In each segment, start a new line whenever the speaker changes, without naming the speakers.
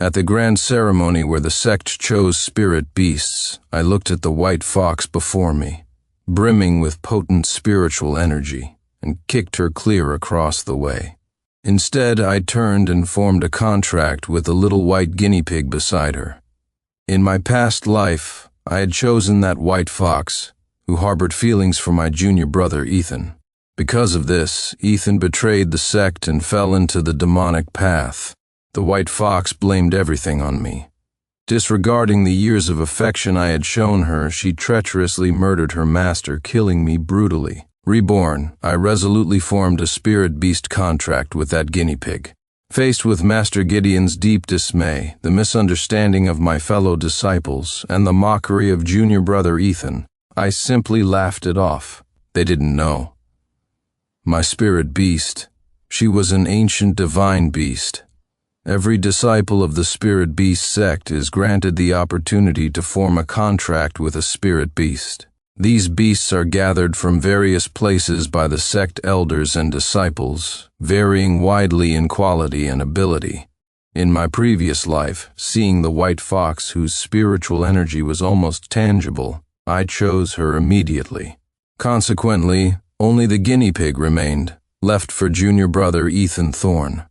At the grand ceremony where the sect chose spirit beasts, I looked at the white fox before me, brimming with potent spiritual energy, and kicked her clear across the way. Instead, I turned and formed a contract with the little white guinea pig beside her. In my past life, I had chosen that white fox, who harbored feelings for my junior brother Ethan. Because of this, Ethan betrayed the sect and fell into the demonic path. The white fox blamed everything on me. Disregarding the years of affection I had shown her, she treacherously murdered her master, killing me brutally. Reborn, I resolutely formed a spirit beast contract with that guinea pig. Faced with Master Gideon's deep dismay, the misunderstanding of my fellow disciples, and the mockery of junior brother Ethan, I simply laughed it off. They didn't know. My spirit beast, she was an ancient divine beast. Every disciple of the Spirit Beast Sect is granted the opportunity to form a contract with a spirit beast. These beasts are gathered from various places by the sect elders and disciples, varying widely in quality and ability. In my previous life, seeing the white fox whose spiritual energy was almost tangible, I chose her immediately. Consequently, only the guinea pig remained, left for junior brother Ethan Thorne.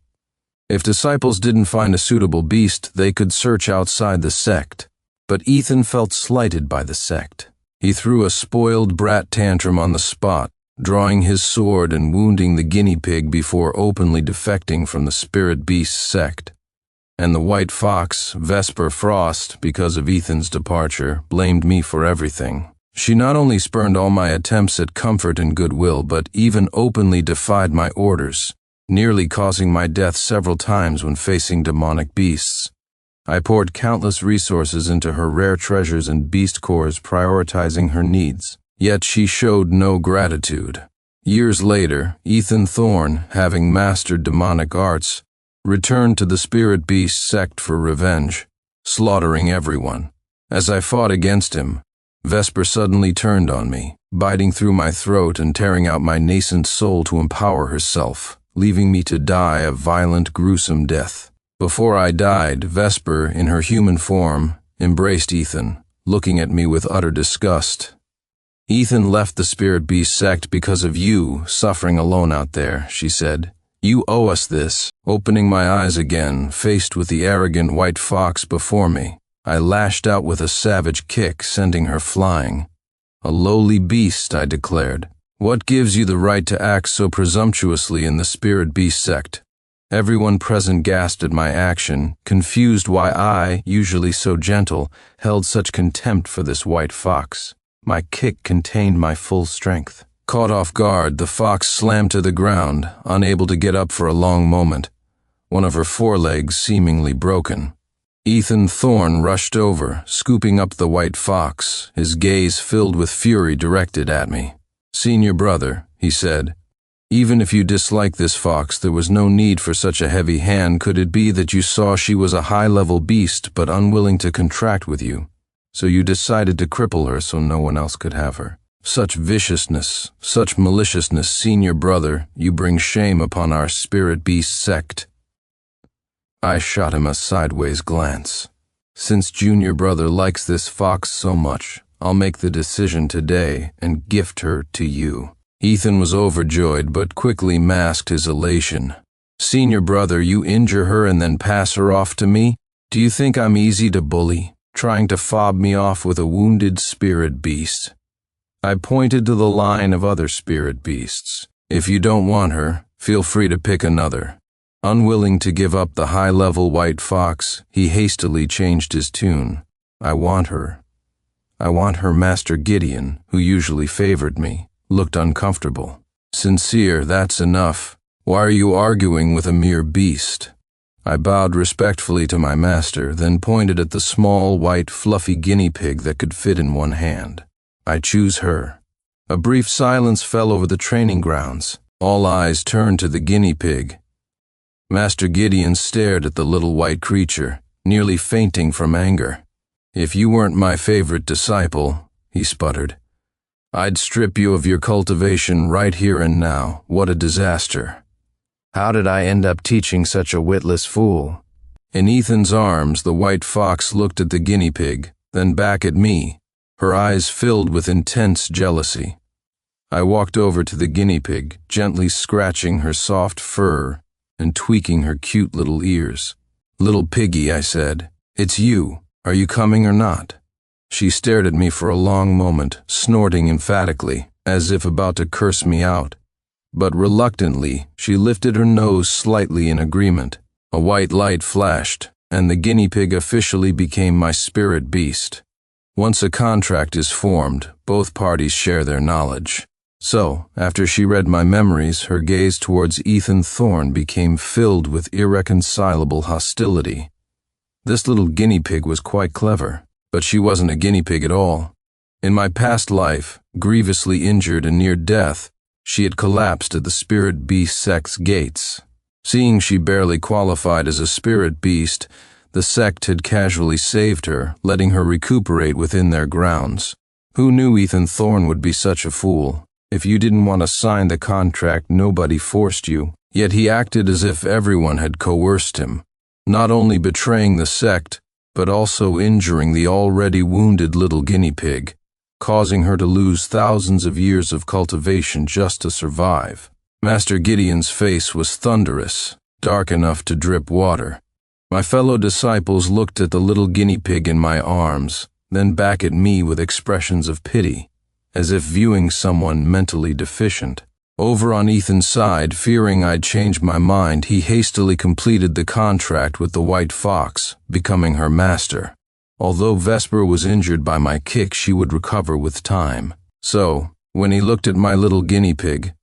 If disciples didn't find a suitable beast, they could search outside the sect. But Ethan felt slighted by the sect. He threw a spoiled brat tantrum on the spot, drawing his sword and wounding the guinea pig before openly defecting from the Spirit Beast Sect. And the white fox, Vesper Frost, because of Ethan's departure, blamed me for everything. She not only spurned all my attempts at comfort and goodwill, but even openly defied my orders, nearly causing my death several times when facing demonic beasts. I poured countless resources into her rare treasures and beast cores, prioritizing her needs. Yet she showed no gratitude. Years later, Ethan Thorne, having mastered demonic arts, returned to the Spirit Beast Sect for revenge, slaughtering everyone. As I fought against him, Vesper suddenly turned on me, biting through my throat and tearing out my nascent soul to empower herself, leaving me to die a violent, gruesome death. Before I died, Vesper, in her human form, embraced Ethan, looking at me with utter disgust. "Ethan left the Spirit Beast Sect because of you, suffering alone out there," she said. "You owe us this." Opening my eyes again, faced with the arrogant white fox before me, I lashed out with a savage kick, sending her flying. "A lowly beast," I declared. "What gives you the right to act so presumptuously in the Spirit Beast Sect?" Everyone present gasped at my action, confused why I, usually so gentle, held such contempt for this white fox. My kick contained my full strength. Caught off guard, the fox slammed to the ground, unable to get up for a long moment, one of her forelegs seemingly broken. Ethan Thorne rushed over, scooping up the white fox, his gaze filled with fury directed at me. "Senior brother," he said, "even if you dislike this fox, there was no need for such a heavy hand. Could it be that you saw she was a high-level beast but unwilling to contract with you, so you decided to cripple her so no one else could have her? Such viciousness, such maliciousness, senior brother, you bring shame upon our Spirit Beast Sect." I shot him a sideways glance. "Since junior brother likes this fox so much, I'll make the decision today and gift her to you." Ethan was overjoyed but quickly masked his elation. "Senior brother, you injure her and then pass her off to me? Do you think I'm easy to bully, trying to fob me off with a wounded spirit beast?" I pointed to the line of other spirit beasts. "If you don't want her, feel free to pick another." Unwilling to give up the high-level white fox, he hastily changed his tune. "I want her. I want her." Master Gideon, who usually favored me, looked uncomfortable. "Sincere, that's enough. Why are you arguing with a mere beast?" I bowed respectfully to my master, then pointed at the small, white, fluffy guinea pig that could fit in one hand. "I choose her." A brief silence fell over the training grounds. All eyes turned to the guinea pig. Master Gideon stared at the little white creature, nearly fainting from anger. "If you weren't my favorite disciple," he sputtered, "I'd strip you of your cultivation right here and now. What a disaster. How did I end up teaching such a witless fool?" In Ethan's arms, the white fox looked at the guinea pig, then back at me, her eyes filled with intense jealousy. I walked over to the guinea pig, gently scratching her soft fur and tweaking her cute little ears. "Little piggy," I said, "it's you. Are you coming or not?" She stared at me for a long moment, snorting emphatically, as if about to curse me out. But reluctantly, she lifted her nose slightly in agreement. A white light flashed, and the guinea pig officially became my spirit beast. Once a contract is formed, both parties share their knowledge. So, after she read my memories, her gaze towards Ethan Thorne became filled with irreconcilable hostility. This little guinea pig was quite clever, but she wasn't a guinea pig at all. In my past life, grievously injured and near death, she had collapsed at the Spirit Beast Sect's gates. Seeing she barely qualified as a spirit beast, the sect had casually saved her, letting her recuperate within their grounds. Who knew Ethan Thorne would be such a fool? If you didn't want to sign the contract, nobody forced you. Yet he acted as if everyone had coerced him, not only betraying the sect, but also injuring the already wounded little guinea pig, causing her to lose thousands of years of cultivation just to survive. Master Gideon's face was thunderous, dark enough to drip water. My fellow disciples looked at the little guinea pig in my arms, then back at me with expressions of pity, as if viewing someone mentally deficient. Over on Ethan's side, fearing I'd changed my mind, he hastily completed the contract with the white fox, becoming her master. Although Vesper was injured by my kick, she would recover with time. So, when he looked at my little guinea pig,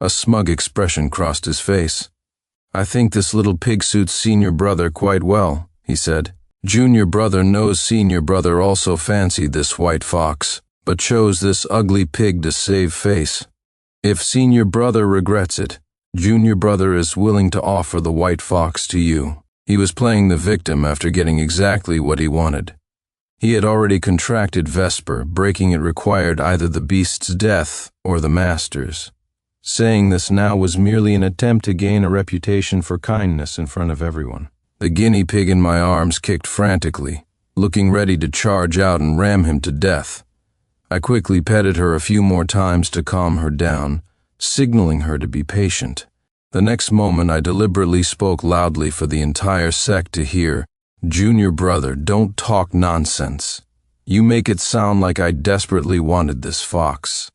a smug expression crossed his face. "I think this little pig suits senior brother quite well," he said. Junior brother knows senior brother also fancied this white fox, but chose this ugly pig to save face. If senior brother regrets it, junior brother is willing to offer the white fox to you. He was playing the victim after getting exactly what he wanted. He had already contracted Vesper, breaking it required either the beast's death or the master's. Saying this now was merely an attempt to gain a reputation for kindness in front of everyone. The guinea pig in my arms kicked frantically, looking ready to charge out and ram him to death. I quickly petted her a few more times to calm her down, signaling her to be patient. The next moment I deliberately spoke loudly for the entire sect to hear. "Junior brother, don't talk nonsense. You make it sound like I desperately wanted this fox.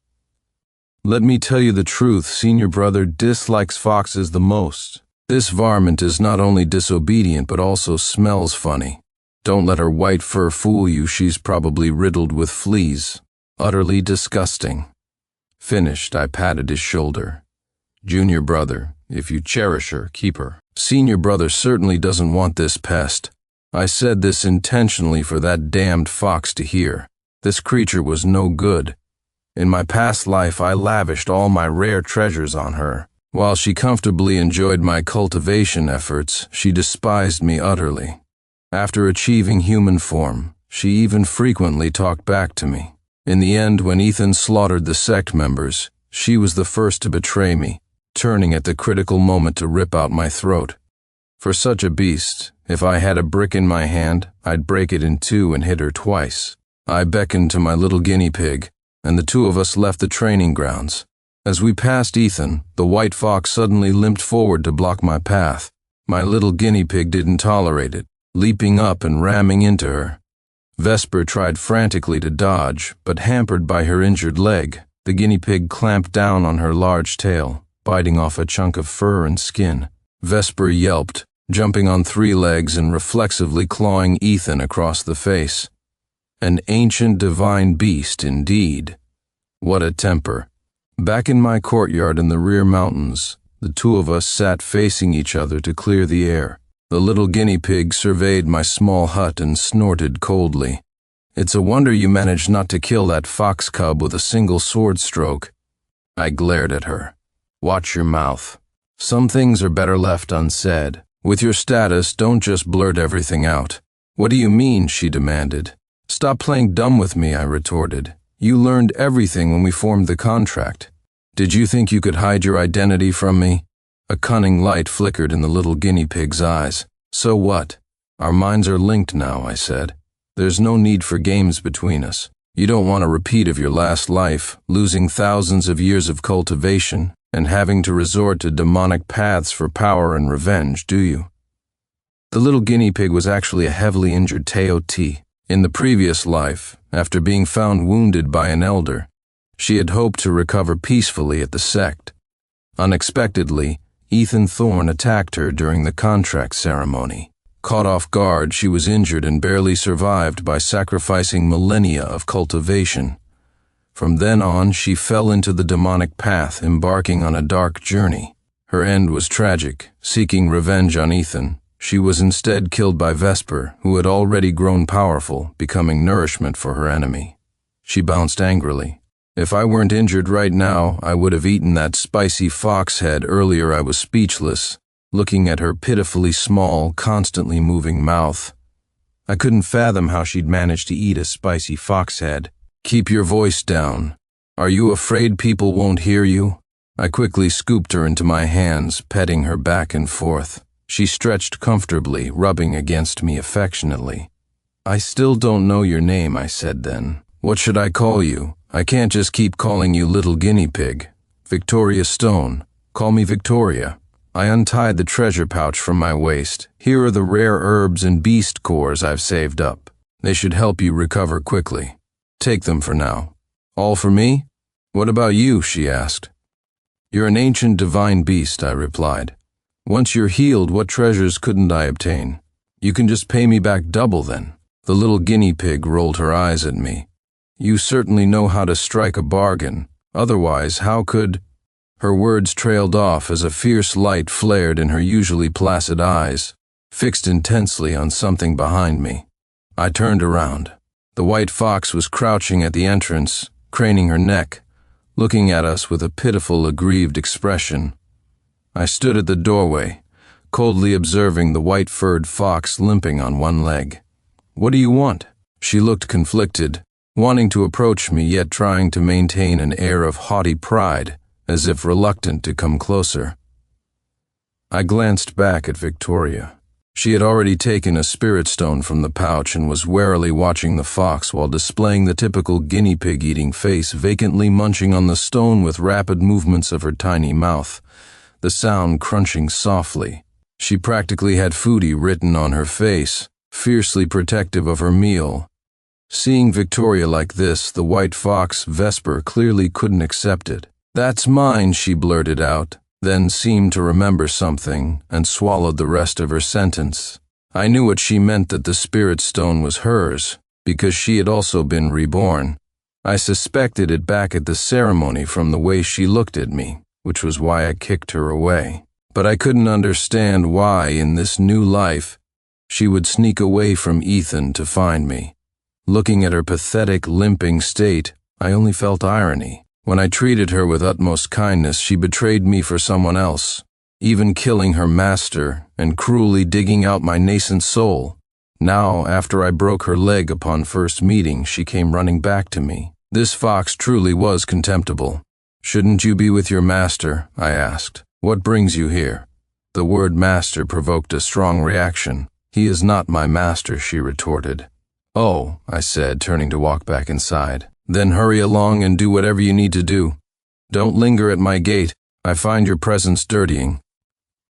Let me tell you the truth, senior brother dislikes foxes the most. This varmint is not only disobedient but also smells funny. Don't let her white fur fool you, she's probably riddled with fleas. Utterly disgusting." Finished, I patted his shoulder. "Junior brother, if you cherish her, keep her. Senior brother certainly doesn't want this pest. I said this intentionally for that damned fox to hear. This creature was no good. In my past life, I lavished all my rare treasures on her. While she comfortably enjoyed my cultivation efforts, she despised me utterly. After achieving human form, she even frequently talked back to me. In the end, when Ethan slaughtered the sect members, she was the first to betray me, turning at the critical moment to rip out my throat. For such a beast, if I had a brick in my hand, I'd break it in two and hit her twice. I beckoned to my little guinea pig, and the two of us left the training grounds. As we passed Ethan, the white fox suddenly limped forward to block my path. My little guinea pig didn't tolerate it, leaping up and ramming into her. Vesper tried frantically to dodge, but hampered by her injured leg, the guinea pig clamped down on her large tail, biting off a chunk of fur and skin. Vesper yelped, jumping on 3 legs and reflexively clawing Ethan across the face. An ancient divine beast indeed. What a temper. Back in my courtyard in the rear mountains, the two of us sat facing each other to clear the air. The little guinea pig surveyed my small hut and snorted coldly. "It's a wonder you managed not to kill that fox cub with a single sword stroke." I glared at her. "Watch your mouth. Some things are better left unsaid. With your status, don't just blurt everything out." "What do you mean?" she demanded. "Stop playing dumb with me," I retorted. "You learned everything when we formed the contract. Did you think you could hide your identity from me?" A cunning light flickered in the little guinea pig's eyes. "So what? Our minds are linked now, I said. There's no need for games between us. You don't want a repeat of your last life, losing thousands of years of cultivation and having to resort to demonic paths for power and revenge, do you? The little guinea pig was actually a heavily injured Teoti. In the previous life, after being found wounded by an elder, she had hoped to recover peacefully at the sect. Unexpectedly, Ethan Thorne attacked her during the contract ceremony. Caught off guard, she was injured and barely survived by sacrificing millennia of cultivation. From then on, she fell into the demonic path, embarking on a dark journey. Her end was tragic. Seeking revenge on Ethan, she was instead killed by Vesper, who had already grown powerful, becoming nourishment for her enemy. She bounced angrily. If I weren't injured right now, I would have eaten that spicy fox head earlier. I was speechless, looking at her pitifully small, constantly moving mouth. I couldn't fathom how she'd managed to eat a spicy fox head. Keep your voice down. Are you afraid people won't hear you? I quickly scooped her into my hands, petting her back and forth. She stretched comfortably, rubbing against me affectionately. I still don't know your name, I said then. What should I call you? I can't just keep calling you little guinea pig. Victoria Stone. Call me Victoria. I untied the treasure pouch from my waist. Here are the rare herbs and beast cores I've saved up. They should help you recover quickly. Take them for now. All for me? What about you? She asked. You're an ancient divine beast, I replied. Once you're healed, what treasures couldn't I obtain? You can just pay me back double then. The little guinea pig rolled her eyes at me. You certainly know how to strike a bargain. Otherwise, how could... Her words trailed off as a fierce light flared in her usually placid eyes, fixed intensely on something behind me. I turned around. The white fox was crouching at the entrance, craning her neck, looking at us with a pitiful, aggrieved expression. I stood at the doorway, coldly observing the white-furred fox limping on one leg. What do you want? She looked conflicted, wanting to approach me yet trying to maintain an air of haughty pride, as if reluctant to come closer. I glanced back at Victoria. She had already taken a spirit stone from the pouch and was warily watching the fox while displaying the typical guinea pig-eating face, vacantly munching on the stone with rapid movements of her tiny mouth, the sound crunching softly. She practically had foodie written on her face, fiercely protective of her meal. Seeing Victoria like this, the white fox, Vesper, clearly couldn't accept it. That's mine, she blurted out, then seemed to remember something and swallowed the rest of her sentence. I knew what she meant, that the spirit stone was hers, because she had also been reborn. I suspected it back at the ceremony from the way she looked at me, which was why I kicked her away. But I couldn't understand why, in this new life, she would sneak away from Ethan to find me. Looking at her pathetic, limping state, I only felt irony. When I treated her with utmost kindness, she betrayed me for someone else, even killing her master and cruelly digging out my nascent soul. Now, after I broke her leg upon first meeting, she came running back to me. This fox truly was contemptible. Shouldn't you be with your master? I asked. What brings you here? The word master provoked a strong reaction. He is not my master, she retorted. Oh, I said, turning to walk back inside. Then hurry along and do whatever you need to do. Don't linger at my gate. I find your presence dirtying.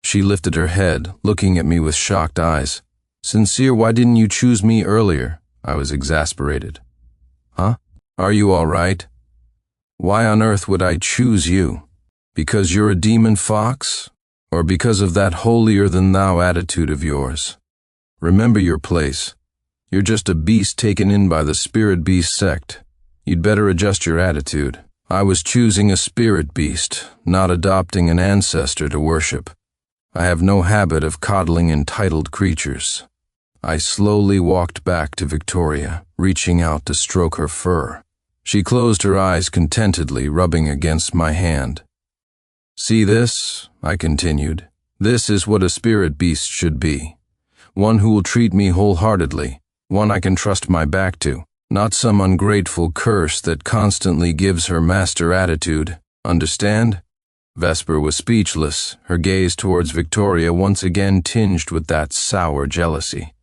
She lifted her head, looking at me with shocked eyes. Sincere, why didn't you choose me earlier? I was exasperated. Huh? Are you all right? Why on earth would I choose you? Because you're a demon fox? Or because of that holier-than-thou attitude of yours? Remember your place. You're just a beast taken in by the Spirit Beast Sect. You'd better adjust your attitude. I was choosing a spirit beast, not adopting an ancestor to worship. I have no habit of coddling entitled creatures. I slowly walked back to Victoria, reaching out to stroke her fur. She closed her eyes contentedly, rubbing against my hand. See this? I continued. This is what a spirit beast should be. One who will treat me wholeheartedly, one I can trust my back to. Not some ungrateful curse that constantly gives her master attitude. Understand? Vesper was speechless, her gaze towards Victoria once again tinged with that sour jealousy.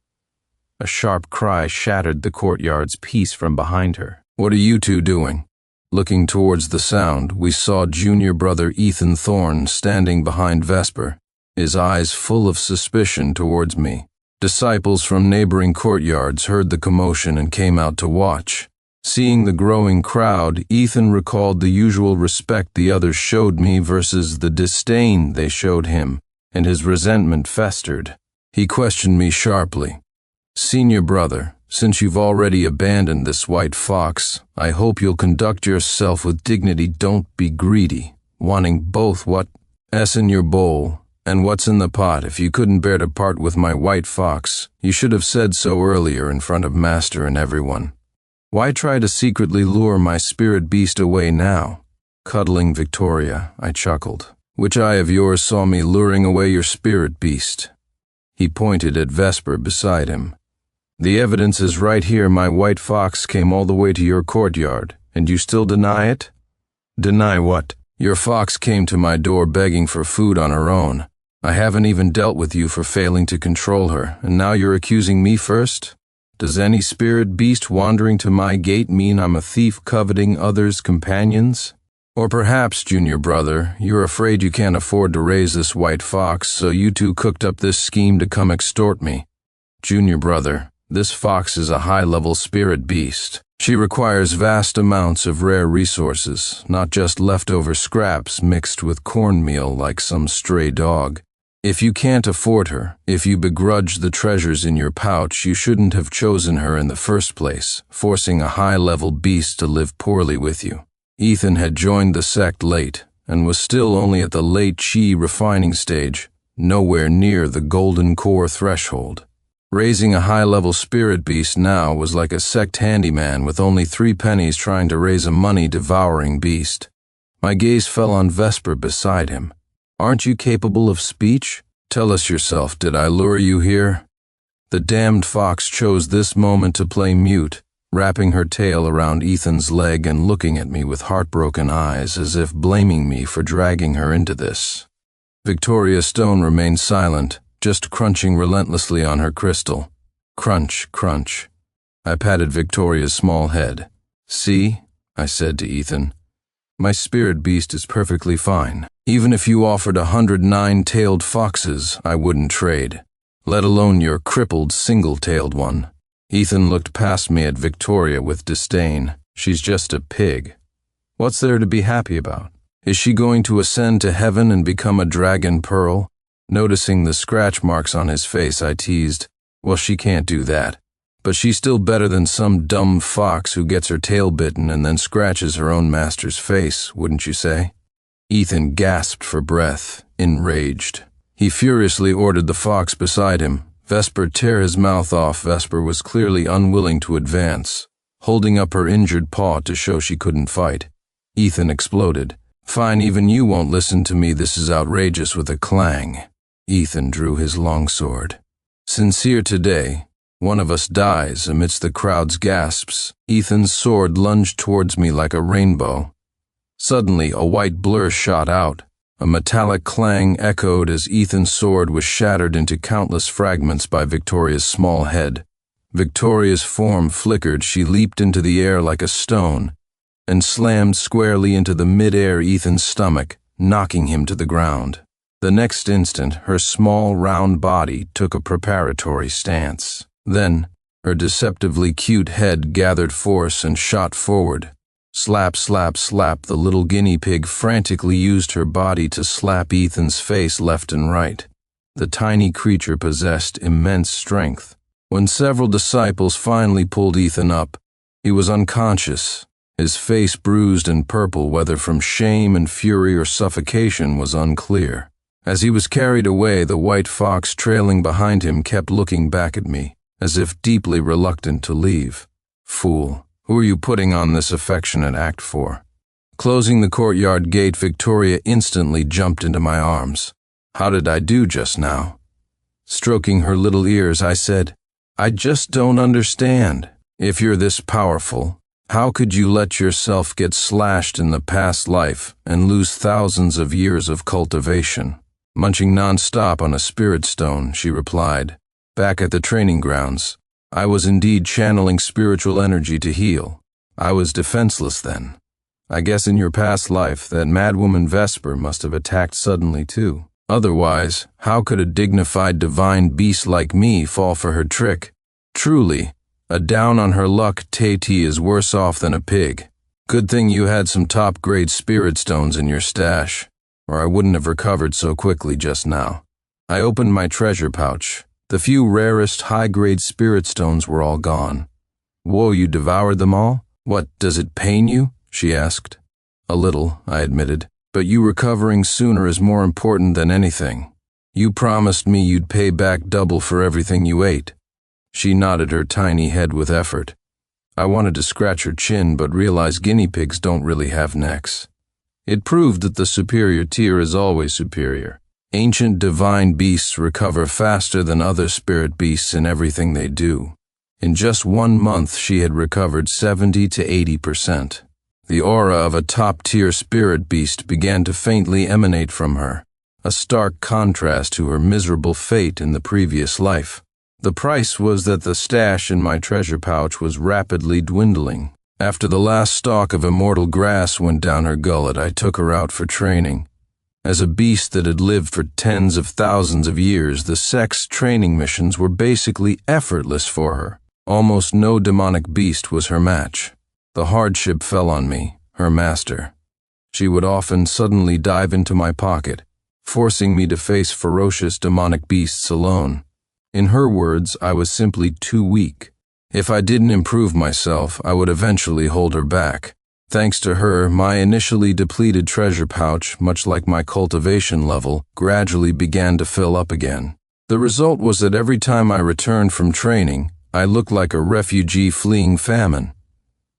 A sharp cry shattered the courtyard's peace from behind her. "What are you two doing?" Looking towards the sound, we saw junior brother Ethan Thorne standing behind Vesper, his eyes full of suspicion towards me. Disciples from neighboring courtyards heard the commotion and came out to watch. Seeing the growing crowd, Ethan recalled the usual respect the others showed me versus the disdain they showed him, and his resentment festered. He questioned me sharply. "Senior brother, since you've already abandoned this white fox, I hope you'll conduct yourself with dignity. Don't be greedy, wanting both what's in your bowl and what's in the pot. If you couldn't bear to part with my white fox, you should have said so earlier in front of Master and everyone. Why try to secretly lure my spirit beast away now?" Cuddling Victoria, I chuckled. "Which eye of yours saw me luring away your spirit beast?" He pointed at Vesper beside him. "The evidence is right here. My white fox came all the way to your courtyard, and you still deny it?" "Deny what?" "Your fox came to my door begging for food on her own. I haven't even dealt with you for failing to control her, and now you're accusing me first? Does any spirit beast wandering to my gate mean I'm a thief coveting others' companions? Or perhaps, junior brother, you're afraid you can't afford to raise this white fox, so you two cooked up this scheme to come extort me. Junior brother, this fox is a high-level spirit beast. She requires vast amounts of rare resources, not just leftover scraps mixed with cornmeal like some stray dog. If you can't afford her, if you begrudge the treasures in your pouch, you shouldn't have chosen her in the first place, forcing a high-level beast to live poorly with you." Ethan had joined the sect late, and was still only at the late chi refining stage, nowhere near the golden core threshold. Raising a high-level spirit beast now was like a sect handyman with only 3 pennies trying to raise a money-devouring beast. My gaze fell on Vesper beside him. "Aren't you capable of speech? Tell us yourself, did I lure you here?" The damned fox chose this moment to play mute, wrapping her tail around Ethan's leg and looking at me with heartbroken eyes as if blaming me for dragging her into this. Victoria Stone remained silent, just crunching relentlessly on her crystal. Crunch, crunch. I patted Victoria's small head. "See?" I said to Ethan. "My spirit beast is perfectly fine. Even if you offered 109-tailed foxes, I wouldn't trade, let alone your crippled single-tailed one." Ethan looked past me at Victoria with disdain. "She's just a pig. What's there to be happy about? Is she going to ascend to heaven and become a dragon pearl?" Noticing the scratch marks on his face, I teased, "Well, she can't do that. But she's still better than some dumb fox who gets her tail bitten and then scratches her own master's face, wouldn't you say?" Ethan gasped for breath, enraged. He furiously ordered the fox beside him. Vesper tear his mouth off. Vesper was clearly unwilling to advance, holding up her injured paw to show she couldn't fight. Ethan exploded. "Fine, even you won't listen to me. This is outrageous," with a clang. Ethan drew his longsword. "Sincere today. One of us dies." Amidst the crowd's gasps, Ethan's sword lunged towards me like a rainbow. Suddenly, a white blur shot out. A metallic clang echoed as Ethan's sword was shattered into countless fragments by Victoria's small head. Victoria's form flickered. She leaped into the air like a stone and slammed squarely into the mid-air Ethan's stomach, knocking him to the ground. The next instant, her small, round body took a preparatory stance. Then, her deceptively cute head gathered force and shot forward. Slap, slap, slap. The little guinea pig frantically used her body to slap Ethan's face left and right. The tiny creature possessed immense strength. When several disciples finally pulled Ethan up, he was unconscious. His face bruised and purple, whether from shame and fury or suffocation was unclear. As he was carried away, the white fox trailing behind him kept looking back at me, as if deeply reluctant to leave. "Fool. Who are you putting on this affectionate act for?" Closing the courtyard gate, Victoria instantly jumped into my arms. "How did I do just now?" Stroking her little ears, I said, "I just don't understand. If you're this powerful, how could you let yourself get slashed in the past life and lose thousands of years of cultivation?" "Munching non-stop on a spirit stone," she replied. "Back at the training grounds, I was indeed channeling spiritual energy to heal. I was defenseless then. I guess in your past life, that madwoman Vesper must have attacked suddenly too. Otherwise, how could a dignified divine beast like me fall for her trick? Truly, a down-on-her-luck Tati is worse off than a pig. Good thing you had some top-grade spirit stones in your stash, or I wouldn't have recovered so quickly just now. I opened my treasure pouch. The few rarest high-grade spirit stones were all gone. Whoa, you devoured them all? What, does it pain you? She asked. A little, I admitted, but you recovering sooner is more important than anything. You promised me you'd pay back double for everything you ate. She nodded her tiny head with effort. I wanted to scratch her chin, but realized guinea pigs don't really have necks. It proved that the superior tier is always superior. Ancient divine beasts recover faster than other spirit beasts in everything they do. In just 1 month, she had recovered 70 to 80%. The aura of a top-tier spirit beast began to faintly emanate from her, a stark contrast to her miserable fate in the previous life. The price was that the stash in my treasure pouch was rapidly dwindling. After the last stalk of immortal grass went down her gullet, I took her out for training. As a beast that had lived for tens of thousands of years, the sect's training missions were basically effortless for her. Almost no demonic beast was her match. The hardship fell on me, her master. She would often suddenly dive into my pocket, forcing me to face ferocious demonic beasts alone. In her words, I was simply too weak. If I didn't improve myself, I would eventually hold her back. Thanks to her, my initially depleted treasure pouch, much like my cultivation level, gradually began to fill up again. The result was that every time I returned from training, I looked like a refugee fleeing famine.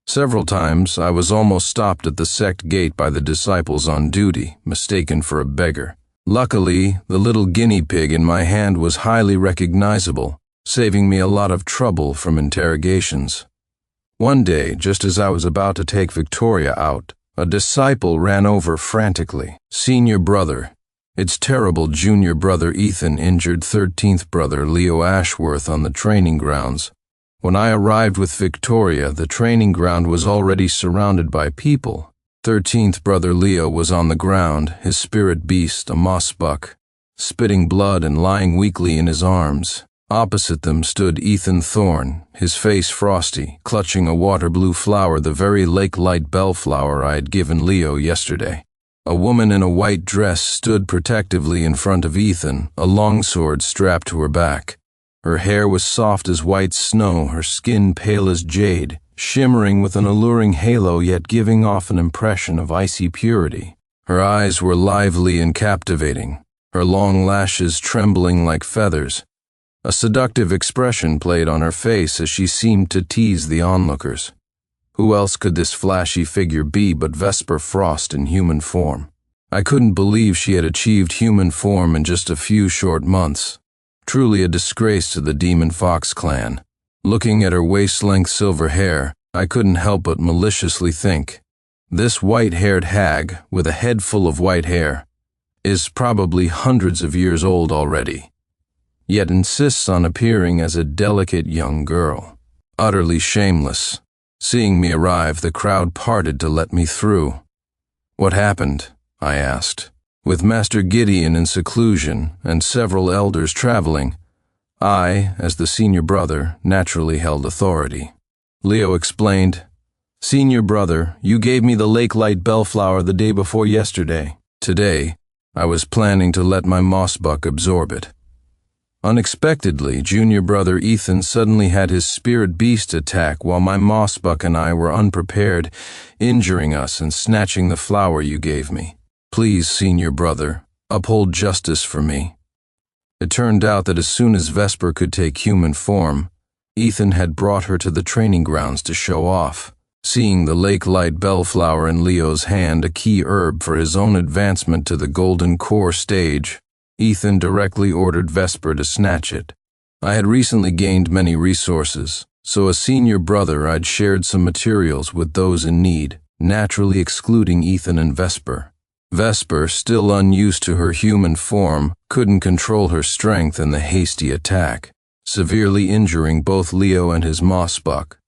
Several times, I was almost stopped at the sect gate by the disciples on duty, mistaken for a beggar. Luckily, the little guinea pig in my hand was highly recognizable, saving me a lot of trouble from interrogations. One day, just as I was about to take Victoria out, a disciple ran over frantically. "Senior brother, it's terrible. Junior brother Ethan injured 13th brother Leo Ashworth on the training grounds. When I arrived with Victoria, the training ground was already surrounded by people. 13th brother Leo was on the ground, his spirit beast, a mossbuck, spitting blood and lying weakly in his arms. Opposite them stood Ethan Thorne, his face frosty, clutching a water blue flower, the very lake-light bellflower I had given Leo yesterday. A woman in a white dress stood protectively in front of Ethan, a longsword strapped to her back. Her hair was soft as white snow, her skin pale as jade, shimmering with an alluring halo yet giving off an impression of icy purity. Her eyes were lively and captivating, her long lashes trembling like feathers. A seductive expression played on her face as she seemed to tease the onlookers. Who else could this flashy figure be but Vesper Frost in human form? I couldn't believe she had achieved human form in just a few short months. Truly a disgrace to the Demon Fox clan. Looking at her waist-length silver hair, I couldn't help but maliciously think, this white-haired hag, with a head full of white hair, is probably hundreds of years old already, yet insists on appearing as a delicate young girl. Utterly shameless. Seeing me arrive, the crowd parted to let me through. "What happened?" I asked. With Master Gideon in seclusion and several elders traveling, I, as the senior brother, naturally held authority. Leo explained, "Senior brother, you gave me the lake-light bellflower the day before yesterday. Today, I was planning to let my mossbuck absorb it. Unexpectedly, junior brother Ethan suddenly had his spirit beast attack while my mossbuck and I were unprepared, injuring us and snatching the flower you gave me. Please, senior brother, uphold justice for me." It turned out that as soon as Vesper could take human form, Ethan had brought her to the training grounds to show off. Seeing the lake-light bellflower in Leo's hand, a key herb for his own advancement to the golden core stage, Ethan directly ordered Vesper to snatch it. I had recently gained many resources, so as senior brother I'd shared some materials with those in need, naturally excluding Ethan and Vesper. Vesper, still unused to her human form, couldn't control her strength in the hasty attack. severely injuring both Leo and his mossbuck.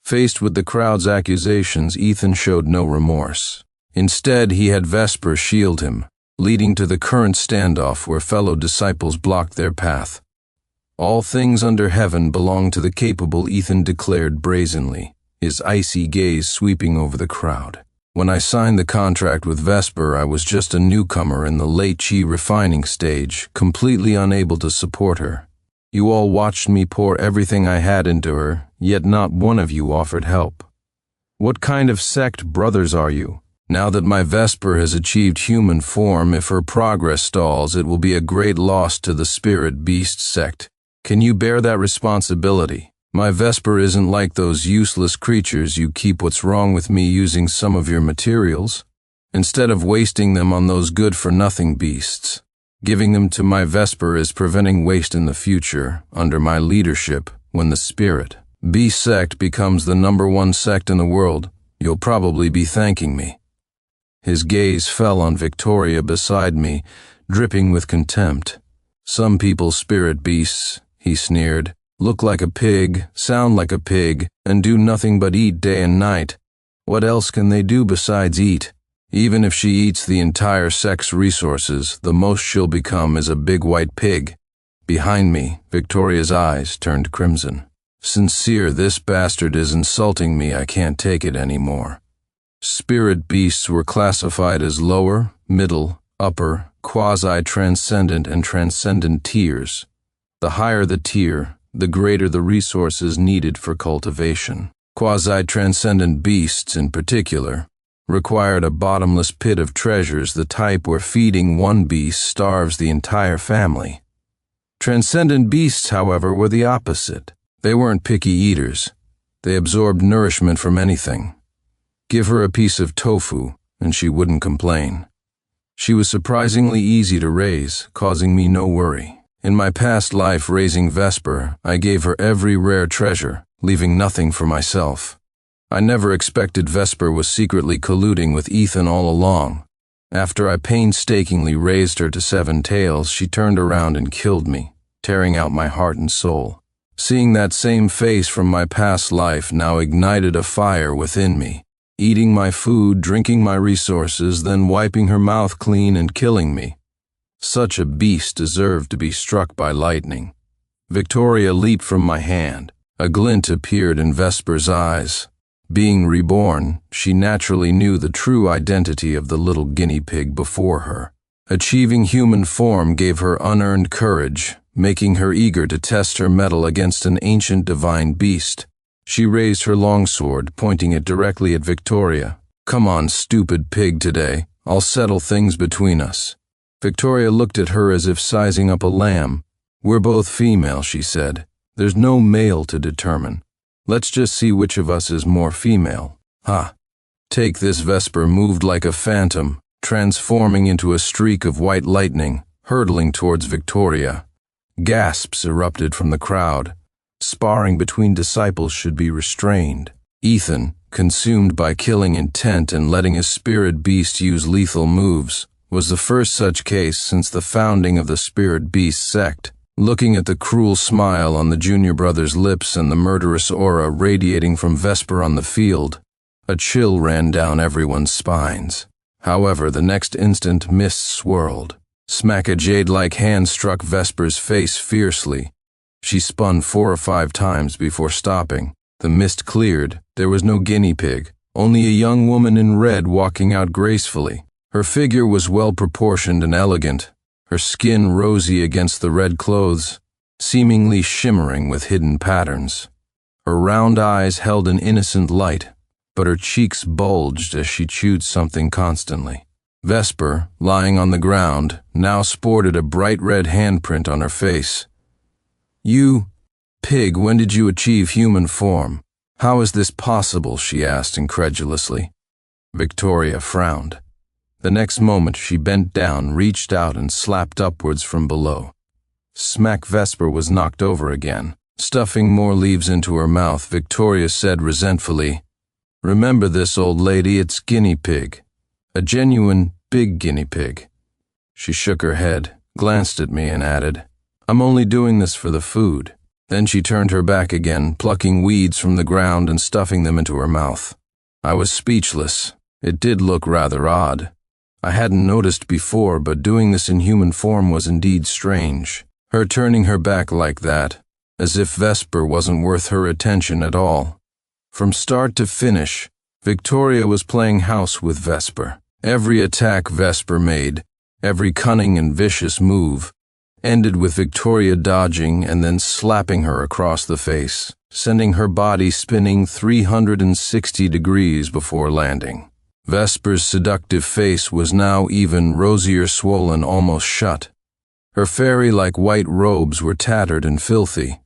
Faced with the crowd's accusations, Ethan showed no remorse. Instead, he had Vesper shield him, leading to the current standoff where fellow disciples blocked their path. All things under heaven belong to the capable, Ethan declared brazenly, his icy gaze sweeping over the crowd. When I signed the contract with Vesper, I was just a newcomer in the late chi refining stage, completely unable to support her. You all watched me pour everything I had into her, yet not one of you offered help. What kind of sect brothers are you? Now that my Vesper has achieved human form, if her progress stalls, it will be a great loss to the Spirit Beast Sect. Can you bear that responsibility? My Vesper isn't like those useless creatures you keep. What's wrong with me using some of your materials? Instead of wasting them on those good-for-nothing beasts, giving them to my Vesper is preventing waste in the future, under my leadership, when the Spirit Beast Sect becomes the #1 sect in the world. You'll probably be thanking me. His gaze fell on Victoria beside me, dripping with contempt. Some people's spirit beasts, he sneered, look like a pig, sound like a pig, and do nothing but eat day and night. What else can they do besides eat? Even if she eats the entire sect's resources, the most she'll become is a big white pig. Behind me, Victoria's eyes turned crimson. Sincere, this bastard is insulting me. I can't take it anymore. Spirit beasts were classified as lower, middle, upper, quasi-transcendent, and transcendent tiers. The higher the tier, the greater the resources needed for cultivation. Quasi-transcendent beasts, in particular, required a bottomless pit of treasures, the type where feeding one beast starves the entire family. Transcendent beasts, however, were the opposite. They weren't picky eaters. They absorbed nourishment from anything. Give her a piece of tofu, and she wouldn't complain. She was surprisingly easy to raise, causing me no worry. In my past life raising Vesper, I gave her every rare treasure, leaving nothing for myself. I never expected Vesper was secretly colluding with Ethan all along. After I painstakingly raised her to 7 tails, she turned around and killed me, tearing out my heart and soul. Seeing that same face from my past life now ignited a fire within me. Eating my food, drinking my resources, then wiping her mouth clean and killing me. Such a beast deserved to be struck by lightning. Victoria leaped from my hand. A glint appeared in Vesper's eyes. Being reborn, she naturally knew the true identity of the little guinea pig before her. Achieving human form gave her unearned courage, making her eager to test her mettle against an ancient divine beast. She raised her longsword, pointing it directly at Victoria. Come on, stupid pig, today. I'll settle things between us. Victoria looked at her as if sizing up a lamb. We're both female, she said. There's no male to determine. Let's just see which of us is more female. Ha! Take this. Vesper moved like a phantom, transforming into a streak of white lightning, hurtling towards Victoria. Gasps erupted from the crowd. Sparring between disciples should be restrained. Ethan, consumed by killing intent and letting his spirit beast use lethal moves, was the first such case since the founding of the Spirit Beast Sect. Looking at the cruel smile on the junior brother's lips and the murderous aura radiating from Vesper on the field, a chill ran down everyone's spines. However, the next instant mists swirled. Smack! A jade-like hand struck Vesper's face fiercely. She spun 4 or 5 times before stopping. The mist cleared. There was no guinea pig, only a young woman in red walking out gracefully. Her figure was well-proportioned and elegant, her skin rosy against the red clothes, seemingly shimmering with hidden patterns. Her round eyes held an innocent light, but her cheeks bulged as she chewed something constantly. Vesper, lying on the ground, now sported a bright red handprint on her face. You, pig, when did you achieve human form? How is this possible? She asked incredulously. Victoria frowned. The next moment she bent down, reached out, and slapped upwards from below. Smack! Vesper was knocked over again. Stuffing more leaves into her mouth, Victoria said resentfully, "Remember this, old lady, it's guinea pig. A genuine, big guinea pig." She shook her head, glanced at me, and added, "I'm only doing this for the food. Then she turned her back again, plucking weeds from the ground and stuffing them into her mouth. I was speechless. It did look rather odd. I hadn't noticed before, but doing this in human form was indeed strange. Her turning her back like that, as if Vesper wasn't worth her attention at all. From start to finish, Victoria was playing house with Vesper. Every attack Vesper made, every cunning and vicious move, ended with Victoria dodging and then slapping her across the face, sending her body spinning 360 degrees before landing. Vesper's seductive face was now even rosier swollen, almost shut. Her fairy-like white robes were tattered and filthy.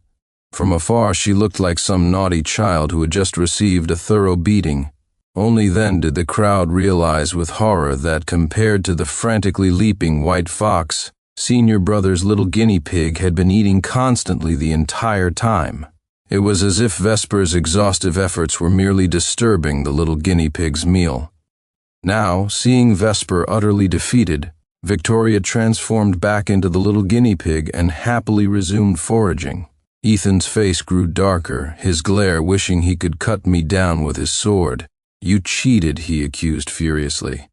From afar she looked like some naughty child who had just received a thorough beating. Only then did the crowd realize with horror that compared to the frantically leaping white fox, Senior Brother's little guinea pig had been eating constantly the entire time. It was as if Vesper's exhaustive efforts were merely disturbing the little guinea pig's meal. Now, seeing Vesper utterly defeated, Victoria transformed back into the little guinea pig and happily resumed foraging. Ethan's face grew darker, his glare wishing he could cut me down with his sword. "You cheated," he accused furiously.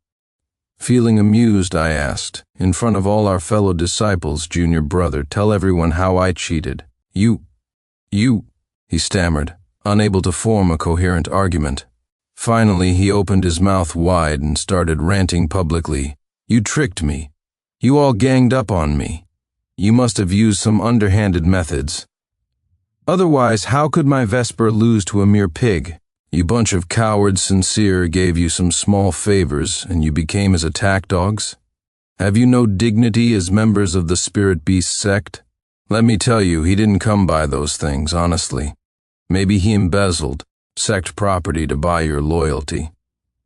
Feeling amused, I asked, "In front of all our fellow disciples, Junior Brother, tell everyone how I cheated." You, he stammered, unable to form a coherent argument. Finally, he opened his mouth wide and started ranting publicly. "You tricked me. You all ganged up on me. You must have used some underhanded methods. Otherwise, how could my Vesper lose to a mere pig? You bunch of cowards. Sincere gave you some small favors, and you became his attack dogs? Have you no dignity as members of the Spirit Beast Sect? Let me tell you, he didn't come by those things, honestly. Maybe he embezzled sect property to buy your loyalty.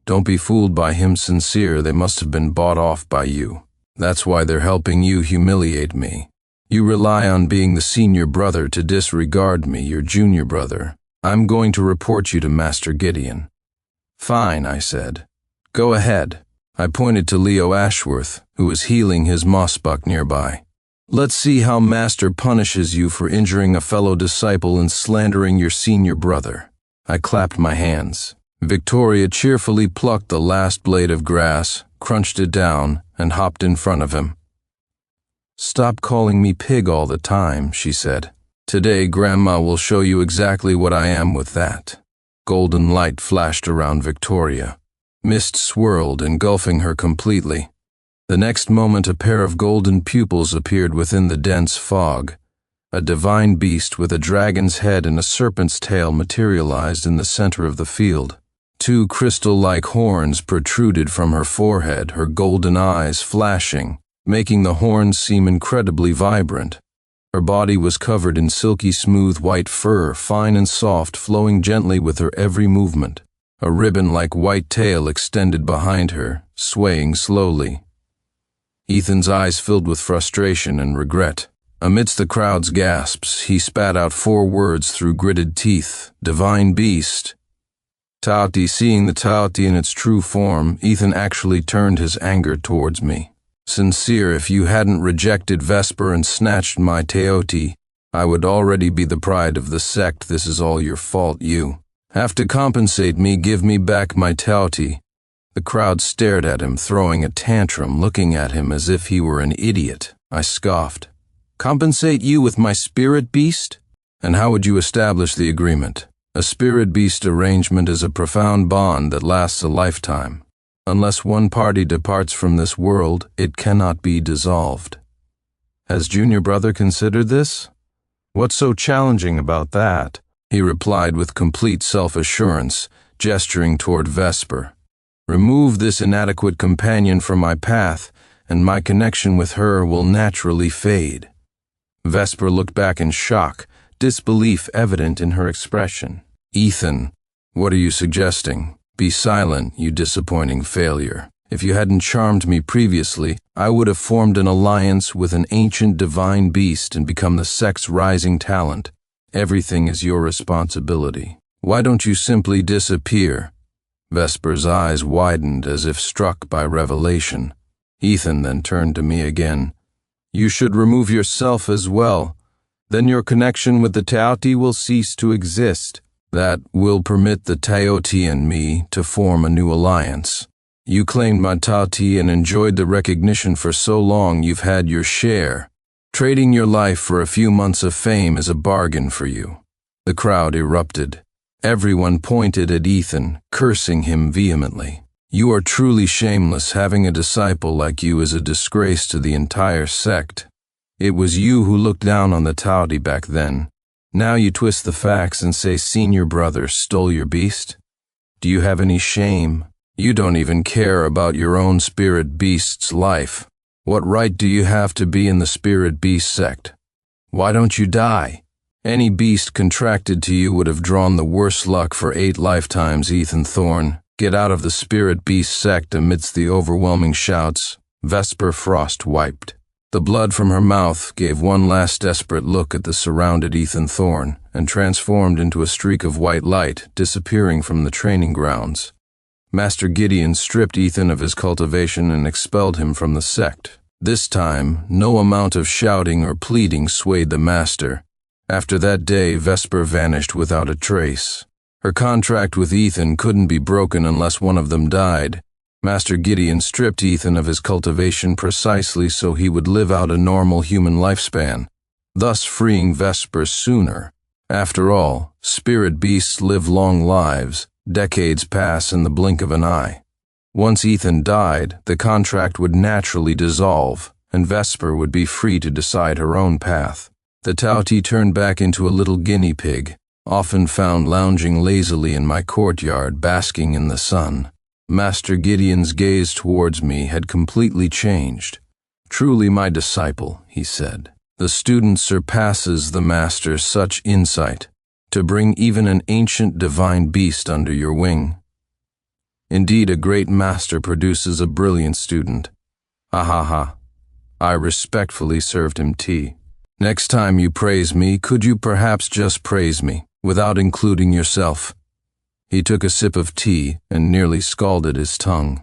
Don't be fooled by him, Sincere. They must have been bought off by you. That's why they're helping you humiliate me. You rely on being the senior brother to disregard me, your junior brother. I'm going to report you to Master Gideon." "Fine," I said. "Go ahead." I pointed to Leo Ashworth, who was healing his mossbuck nearby. "Let's see how Master punishes you for injuring a fellow disciple and slandering your senior brother." I clapped my hands. Victoria cheerfully plucked the last blade of grass, crunched it down, and hopped in front of him. "Stop calling me pig all the time," she said. "Today, Grandma will show you exactly what I am with that." Golden light flashed around Victoria. Mist swirled, engulfing her completely. The next moment, a pair of golden pupils appeared within the dense fog. A divine beast with a dragon's head and a serpent's tail materialized in the center of the field. Two crystal-like horns protruded from her forehead, her golden eyes flashing, making the horns seem incredibly vibrant. Her body was covered in silky smooth white fur, fine and soft, flowing gently with her every movement. A ribbon-like white tail extended behind her, swaying slowly. Ethan's eyes filled with frustration and regret. Amidst the crowd's gasps, he spat out 4 words through gritted teeth: "Divine Beast." Taoti. Seeing the Taoti in its true form, Ethan actually turned his anger towards me. "Sincere, if you hadn't rejected Vesper and snatched my Taoti, I would already be the pride of the sect. This is all your fault. You have to compensate me. Give me back my Taoti." The crowd stared at him, throwing a tantrum, looking at him as if he were an idiot. I scoffed. "Compensate you with my spirit beast? And how would you establish the agreement? A spirit beast arrangement is a profound bond that lasts a lifetime. Unless one party departs from this world, it cannot be dissolved. Has Junior Brother considered this? What's so challenging about that?" he replied with complete self-assurance, gesturing toward Vesper. "Remove this inadequate companion from my path, and my connection with her will naturally fade." Vesper looked back in shock, disbelief evident in her expression. "Ethan, what are you suggesting? Be silent, you disappointing failure. If you hadn't charmed me previously, I would have formed an alliance with an ancient divine beast and become the sect's rising talent. Everything is your responsibility. Why don't you simply disappear?" Vesper's eyes widened as if struck by revelation. Ethan then turned to me again. "You should remove yourself as well. then your connection with the Taoti will cease to exist. That will permit the Taoti and me to form a new alliance. You claimed my Taoti and enjoyed the recognition for so long you've had your share. Trading your life for a few months of fame is a bargain for you." The crowd erupted. Everyone pointed at Ethan, cursing him vehemently. "You are truly shameless. Having a disciple like you is a disgrace to the entire sect. It was you who looked down on the Taoti back then. Now you twist the facts and say senior brother stole your beast? Do you have any shame? You don't even care about your own Spirit Beast's life. What right do you have to be in the Spirit Beast Sect? Why don't you die? Any beast contracted to you would have drawn the worst luck for 8 lifetimes, Ethan Thorne. Get out of the Spirit Beast Sect." Amidst the overwhelming shouts, Vesper Frost wiped. The blood from her mouth gave one last desperate look at the surrounded Ethan Thorne and transformed into a streak of white light, disappearing from the training grounds. Master Gideon stripped Ethan of his cultivation and expelled him from the sect. This time, no amount of shouting or pleading swayed the master. After that day, Vesper vanished without a trace. Her contract with Ethan couldn't be broken unless one of them died. Master Gideon stripped Ethan of his cultivation precisely so he would live out a normal human lifespan, thus freeing Vesper sooner. After all, spirit beasts live long lives. Decades pass in the blink of an eye. Once Ethan died, the contract would naturally dissolve, and Vesper would be free to decide her own path. The Taoti turned back into a little guinea pig, often found lounging lazily in my courtyard, basking in the sun. Master Gideon's gaze towards me had completely changed. "Truly my disciple," he said. "The student surpasses the master. Such insight, to bring even an ancient divine beast under your wing. Indeed, a great master produces a brilliant student." Ha ha ha. I respectfully served him tea. "Next time you praise me, could you perhaps just praise me, without including yourself?" He took a sip of tea and nearly scalded his tongue.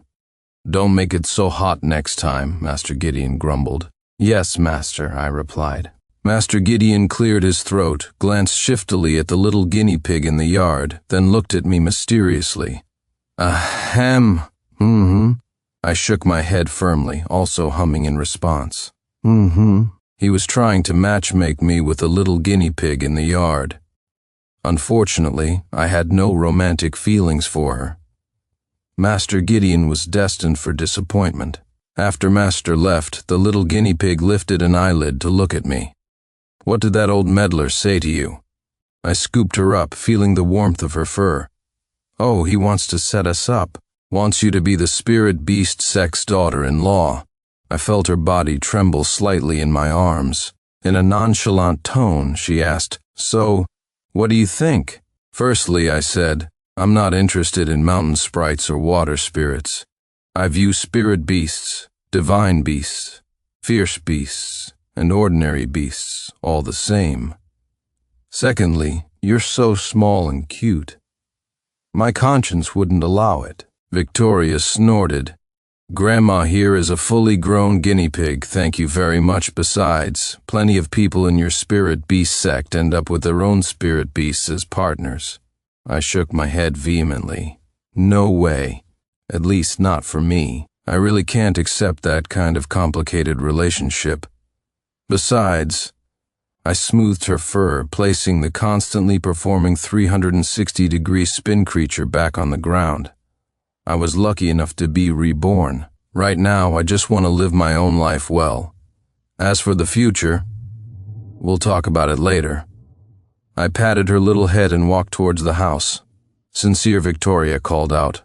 "Don't make it so hot next time," Master Gideon grumbled. "Yes, Master," I replied. Master Gideon cleared his throat, glanced shiftily at the little guinea pig in the yard, then looked at me mysteriously. "Ahem. I shook my head firmly, also humming in response. He was trying to matchmake me with the little guinea pig in the yard. Unfortunately, I had no romantic feelings for her. Master Gideon was destined for disappointment. After Master left, the little guinea pig lifted an eyelid to look at me. "What did that old meddler say to you?" I scooped her up, feeling the warmth of her fur. "Oh, he wants to set us up. Wants you to be the Spirit Beast Sect's daughter-in-law." I felt her body tremble slightly in my arms. In a nonchalant tone, she asked, "So, what do you think?" "Firstly," I said, "I'm not interested in mountain sprites or water spirits. I view spirit beasts, divine beasts, fierce beasts, and ordinary beasts all the same. Secondly, you're so small and cute. My conscience wouldn't allow it." Victoria snorted. "Grandma here is a fully grown guinea pig, thank you very much. Besides, plenty of people in your Spirit Beast Sect end up with their own spirit beasts as partners." I shook my head vehemently. "No way. At least not for me. I really can't accept that kind of complicated relationship. Besides," I smoothed her fur, placing the constantly performing 360-degree spin creature back on the ground. "I was lucky enough to be reborn. Right now, I just want to live my own life well. As for the future, we'll talk about it later." I patted her little head and walked towards the house. "Sincere," Victoria called out.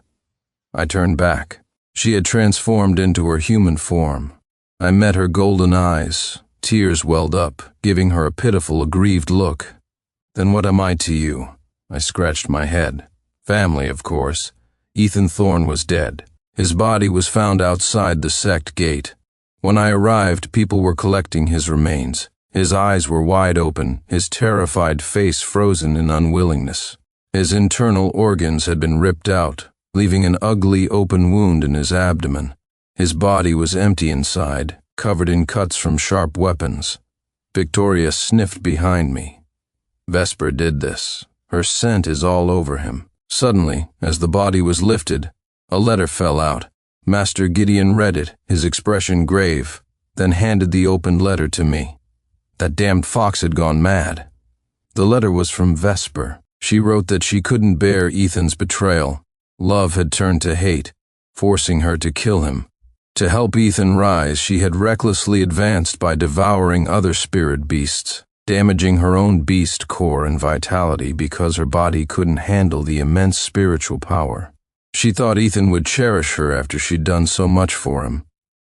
I turned back. She had transformed into her human form. I met her golden eyes. Tears welled up, giving her a pitiful, aggrieved look. "Then what am I to you?" I scratched my head. "Family, of course. Ethan Thorne was dead. His body was found outside the sect gate. When I arrived, people were collecting his remains. His eyes were wide open, his terrified face frozen in unwillingness. His internal organs had been ripped out, leaving an ugly open wound in his abdomen. His body was empty inside, covered in cuts from sharp weapons. Victoria sniffed behind me. Vesper did this. Her scent is all over him. Suddenly, as the body was lifted, a letter fell out. Master Gideon read it, his expression grave, then handed the opened letter to me. That damned fox had gone mad. The letter was from Vesper. She wrote that she couldn't bear Ethan's betrayal. Love had turned to hate, forcing her to kill him. To help Ethan rise, she had recklessly advanced by devouring other spirit beasts, damaging her own beast core and vitality because her body couldn't handle the immense spiritual power. She thought Ethan would cherish her after she'd done so much for him.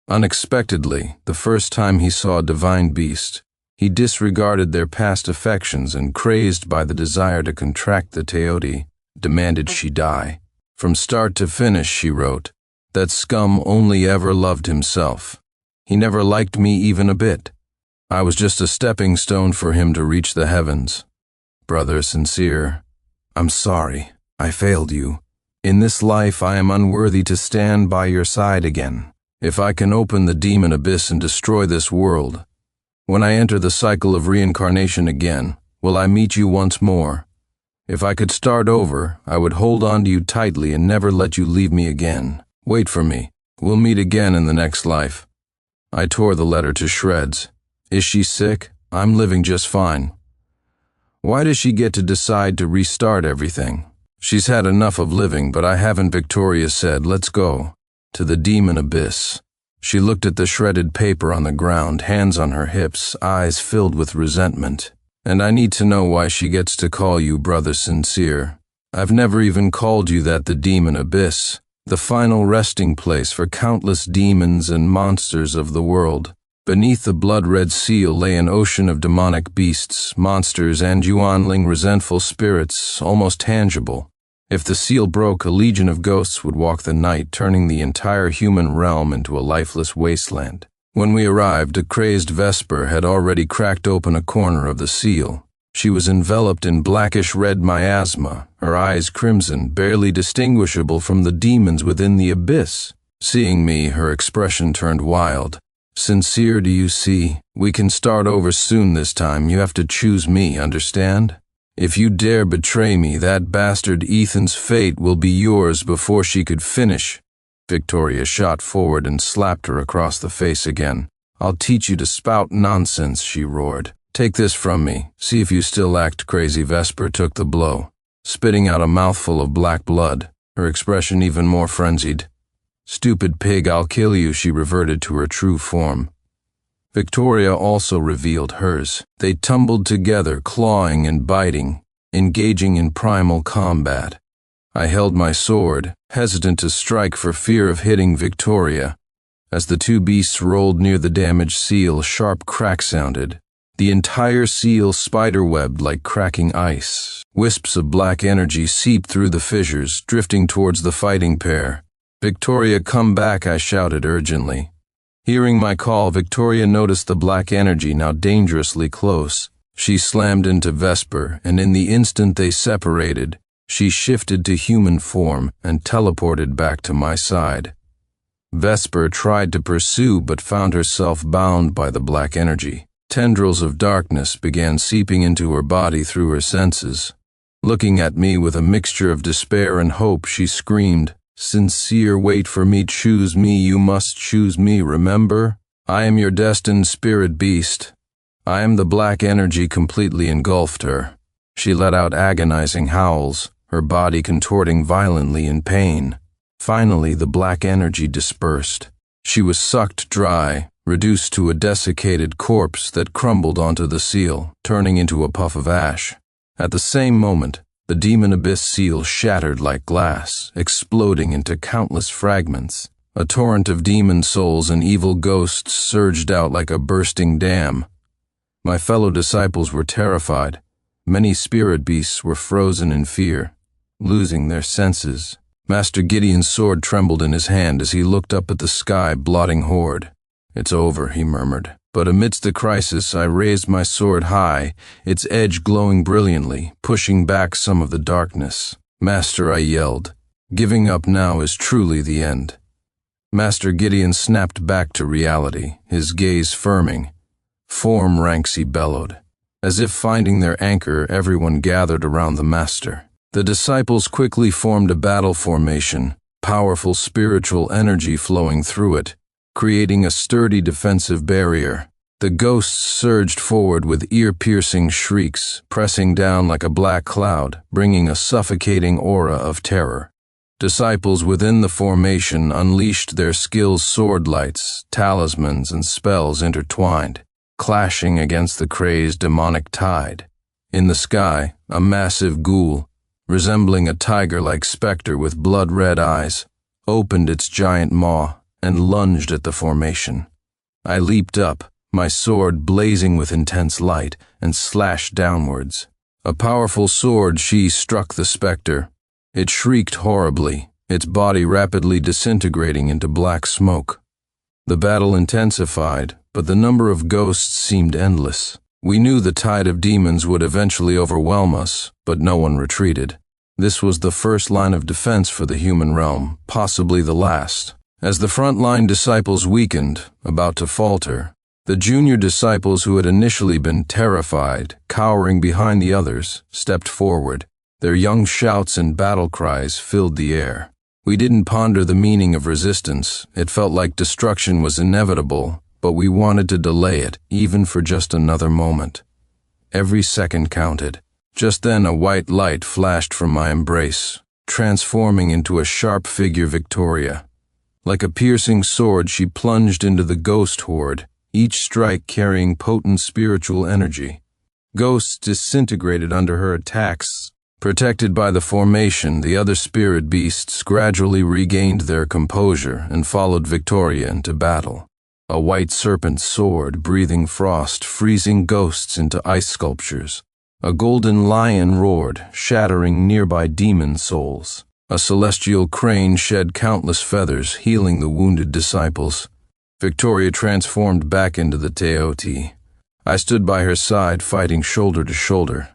Unexpectedly, the first time he saw a divine beast, he disregarded their past affections and, crazed by the desire to contract the teoti, demanded she die. From start to finish, she wrote, that scum only ever loved himself. He never liked me even a bit. I was just a stepping stone for him to reach the heavens. Brother sincere, I'm sorry. I failed you. In this life I am unworthy to stand by your side again. If I can open the demon abyss and destroy this world, when I enter the cycle of reincarnation again, will I meet you once more? If I could start over, I would hold on to you tightly and never let you leave me again. Wait for me. We'll meet again in the next life. I tore the letter to shreds. Is she sick? I'm living just fine. Why does she get to decide to restart everything? She's had enough of living, but I haven't. Victoria said, let's go. To the demon abyss. She looked at the shredded paper on the ground, hands on her hips, eyes filled with resentment. And I need to know why she gets to call you brother sincere. I've never even called you that. The demon abyss, the final resting place for countless demons and monsters of the world. Beneath the blood-red seal lay an ocean of demonic beasts, monsters, and yuanling resentful spirits, almost tangible. If the seal broke, a legion of ghosts would walk the night, turning the entire human realm into a lifeless wasteland. When we arrived, a crazed Vesper had already cracked open a corner of the seal. She was enveloped in blackish-red miasma, her eyes crimson, barely distinguishable from the demons within the abyss. Seeing me, her expression turned wild. Sincere, do you see? We can start over soon this time. You have to choose me, understand? If you dare betray me, that bastard Ethan's fate will be yours before she could finish. Victoria shot forward and slapped her across the face again. I'll teach you to spout nonsense, she roared. Take this from me. See if you still act crazy. Vesper took the blow, spitting out a mouthful of black blood, her expression even more frenzied. Stupid pig, I'll kill you. She reverted to her true form. Victoria also revealed hers. They tumbled together, clawing and biting, engaging in primal combat. I held my sword, hesitant to strike for fear of hitting Victoria. As the two beasts rolled near the damaged seal, a sharp crack sounded. The entire seal spiderwebbed like cracking ice. Wisps of black energy seeped through the fissures, drifting towards the fighting pair. Victoria, come back, I shouted urgently. Hearing my call, Victoria noticed the black energy now dangerously close. She slammed into Vesper, and in the instant they separated, she shifted to human form and teleported back to my side. Vesper tried to pursue but found herself bound by the black energy. Tendrils of darkness began seeping into her body through her senses. Looking at me with a mixture of despair and hope, she screamed, Sincere, wait for me, choose me, you must choose me, remember? I am your destined spirit beast. I am the black energy completely engulfed her. She let out agonizing howls, her body contorting violently in pain. Finally, the black energy dispersed. She was sucked dry, reduced to a desiccated corpse that crumbled onto the seal, turning into a puff of ash. At the same moment, the demon abyss seal shattered like glass, exploding into countless fragments. A torrent of demon souls and evil ghosts surged out like a bursting dam. My fellow disciples were terrified. Many spirit beasts were frozen in fear, losing their senses. Master Gideon's sword trembled in his hand as he looked up at the sky, blotting horde. It's over, he murmured. But amidst the crisis, I raised my sword high, its edge glowing brilliantly, pushing back some of the darkness. Master, I yelled. Giving up now is truly the end. Master Gideon snapped back to reality, his gaze firming. Form ranks, he bellowed. As if finding their anchor, everyone gathered around the master. The disciples quickly formed a battle formation, powerful spiritual energy flowing through it, creating a sturdy defensive barrier. The ghosts surged forward with ear-piercing shrieks, pressing down like a black cloud, bringing a suffocating aura of terror. Disciples within the formation unleashed their skills, sword lights, talismans, and spells intertwined, clashing against the crazed demonic tide. In the sky, a massive ghoul, resembling a tiger-like specter with blood-red eyes, opened its giant maw and lunged at the formation. I leaped up, my sword blazing with intense light, and slashed downwards. A powerful sword sheath struck the specter. It shrieked horribly, its body rapidly disintegrating into black smoke. The battle intensified, but the number of ghosts seemed endless. We knew the tide of demons would eventually overwhelm us, but no one retreated. This was the first line of defense for the human realm, possibly the last. As the front-line disciples weakened, about to falter, the junior disciples who had initially been terrified, cowering behind the others, stepped forward. Their young shouts and battle cries filled the air. We didn't ponder the meaning of resistance. It felt like destruction was inevitable, but we wanted to delay it, even for just another moment. Every second counted. Just then a white light flashed from my embrace, transforming into a sharp figure Victoria. Like a piercing sword, she plunged into the ghost horde, each strike carrying potent spiritual energy. Ghosts disintegrated under her attacks. Protected by the formation, the other spirit beasts gradually regained their composure and followed Victoria into battle. A white serpent sword, breathing frost, freezing ghosts into ice sculptures. A golden lion roared, shattering nearby demon souls. A celestial crane shed countless feathers, healing the wounded disciples. Victoria transformed back into the Teoti. I stood by her side, fighting shoulder to shoulder.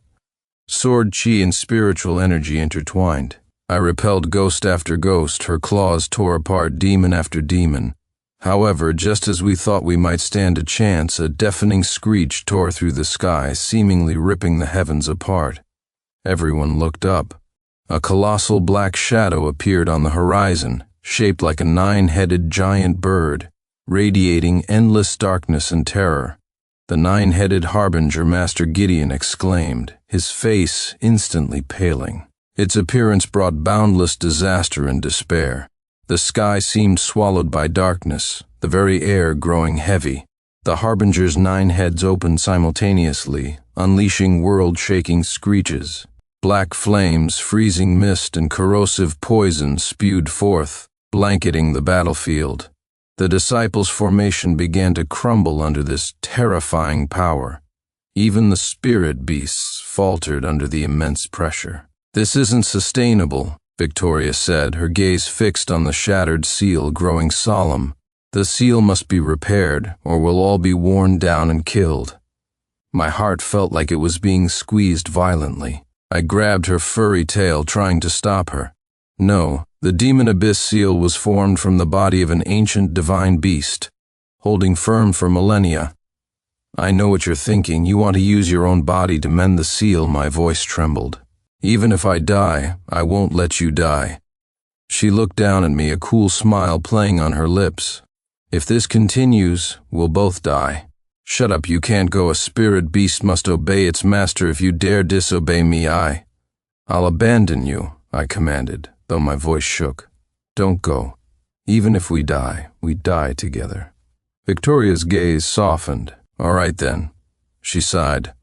Sword chi and spiritual energy intertwined. I repelled ghost after ghost, her claws tore apart demon after demon. However, just as we thought we might stand a chance, a deafening screech tore through the sky, seemingly ripping the heavens apart. Everyone looked up. A colossal black shadow appeared on the horizon, shaped like a 9-headed giant bird, radiating endless darkness and terror. The 9-headed harbinger, Master Gideon, exclaimed, his face instantly paling. Its appearance brought boundless disaster and despair. The sky seemed swallowed by darkness, the very air growing heavy. The harbinger's 9 heads opened simultaneously, unleashing world-shaking screeches. Black flames, freezing mist, and corrosive poison spewed forth, blanketing the battlefield. The disciples' formation began to crumble under this terrifying power. Even the spirit beasts faltered under the immense pressure. "This isn't sustainable," Victoria said, her gaze fixed on the shattered seal, growing solemn. "The seal must be repaired, or we'll all be worn down and killed." My heart felt like it was being squeezed violently. I grabbed her furry tail, trying to stop her. No, the demon abyss seal was formed from the body of an ancient divine beast, holding firm for millennia. "I know what you're thinking. You want to use your own body to mend the seal," my voice trembled. "Even if I die, I won't let you die." She looked down at me, a cool smile playing on her lips. "If this continues, we'll both die." "Shut up, you can't go. A spirit beast must obey its master. If you dare disobey me, I'll abandon you," I commanded, though my voice shook. "Don't go. Even if we die together." Victoria's gaze softened. "All right then," she sighed.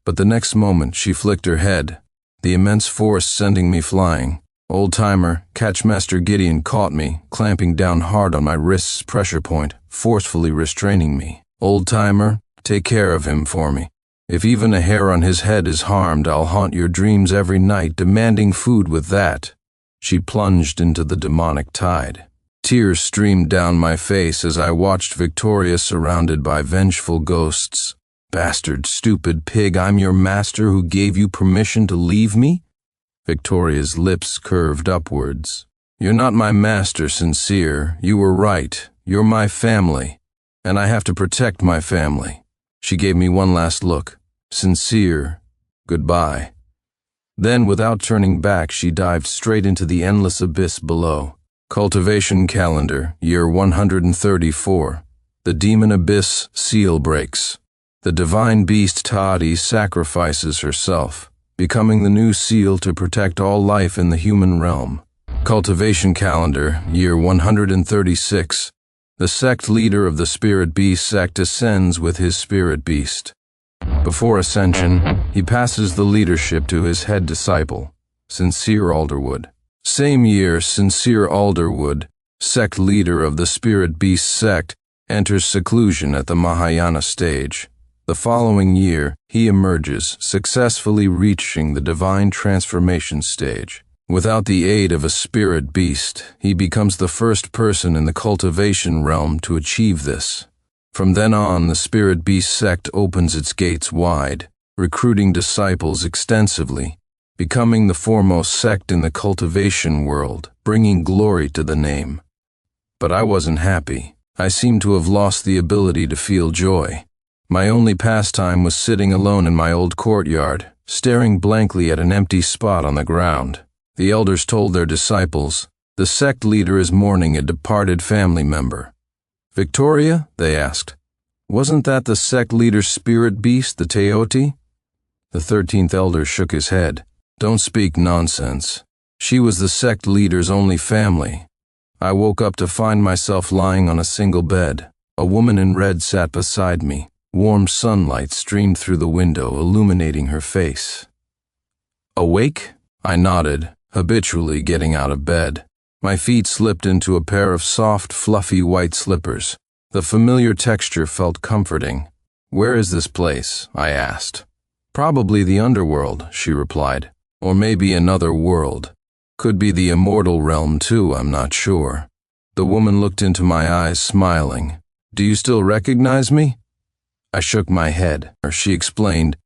But the next moment she flicked her head, the immense force sending me flying. Old-timer, Catchmaster Gideon caught me, clamping down hard on my wrist's pressure point, forcefully restraining me. "Old-timer, take care of him for me. If even a hair on his head is harmed, I'll haunt your dreams every night, demanding food with that." She plunged into the demonic tide. Tears streamed down my face as I watched Victoria surrounded by vengeful ghosts. "Bastard, stupid pig, I'm your master who gave you permission to leave me?" Victoria's lips curved upwards. "You're not my master, Sincere. You were right. You're my family, and I have to protect my family." She gave me one last look. Sincere, goodbye. Then, without turning back, she dived straight into the endless abyss below. Cultivation calendar, year 134. The demon abyss seal breaks. The divine beast Tadi sacrifices herself, becoming the new seal to protect all life in the human realm. Cultivation calendar, year 136. The sect leader of the Spirit Beast Sect ascends with his spirit beast. Before ascension, he passes the leadership to his head disciple, Sincere Alderwood. Same year, Sincere Alderwood, sect leader of the Spirit Beast Sect, enters seclusion at the Mahayana stage. The following year, he emerges, successfully reaching the divine transformation stage. Without the aid of a spirit beast, he becomes the first person in the cultivation realm to achieve this. From then on, the Spirit Beast Sect opens its gates wide, recruiting disciples extensively, becoming the foremost sect in the cultivation world, bringing glory to the name. But I wasn't happy. I seemed to have lost the ability to feel joy. My only pastime was sitting alone in my old courtyard, staring blankly at an empty spot on the ground. The elders told their disciples, "The sect leader is mourning a departed family member." "Victoria?" they asked. "Wasn't that the sect leader's spirit beast, the Teoti?" The 13th elder shook his head. "Don't speak nonsense. She was the sect leader's only family." I woke up to find myself lying on a single bed. A woman in red sat beside me. Warm sunlight streamed through the window, illuminating her face. "Awake?" I nodded, habitually getting out of bed. My feet slipped into a pair of soft, fluffy white slippers. The familiar texture felt comforting. "Where is this place?" I asked. "Probably the underworld," she replied. "Or maybe another world. Could be the immortal realm too, I'm not sure." The woman looked into my eyes, smiling. "Do you still recognize me?" I shook my head. She explained,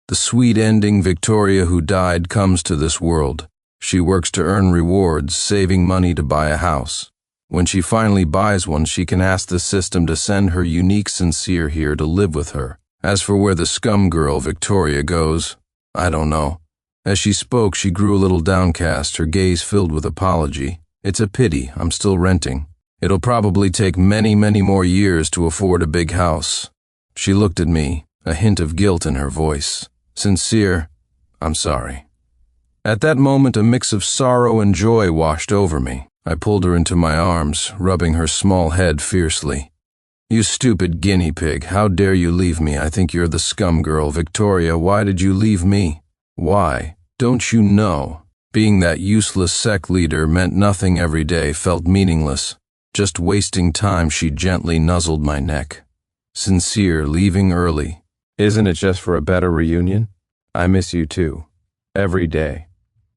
"The sweet ending Victoria who died comes to this world. She works to earn rewards, saving money to buy a house. When she finally buys one, she can ask the system to send her unique Sincere here to live with her. As for where the scum girl Victoria goes, I don't know." As she spoke, she grew a little downcast, her gaze filled with apology. "It's a pity, I'm still renting. It'll probably take many, many more years to afford a big house." She looked at me, a hint of guilt in her voice. "Sincere, I'm sorry." At that moment, a mix of sorrow and joy washed over me. I pulled her into my arms, rubbing her small head fiercely. "You stupid guinea pig, how dare you leave me? I think you're the scum girl. Victoria, why did you leave me? Why? Don't you know?" Being that useless sect leader meant nothing every day, felt meaningless. Just wasting time, she gently nuzzled my neck. "Sincere, leaving early. Isn't it just for a better reunion? I miss you too. Every day.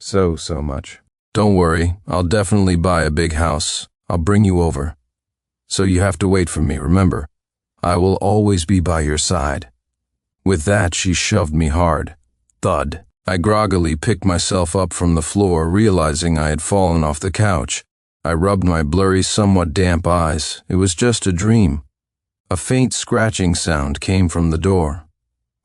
So much. Don't worry, I'll definitely buy a big house. I'll bring you over. So you have to wait for me, remember? I will always be by your side." With that, she shoved me hard. Thud. I groggily picked myself up from the floor, realizing I had fallen off the couch. I rubbed my blurry, somewhat damp eyes. It was just a dream. A faint scratching sound came from the door.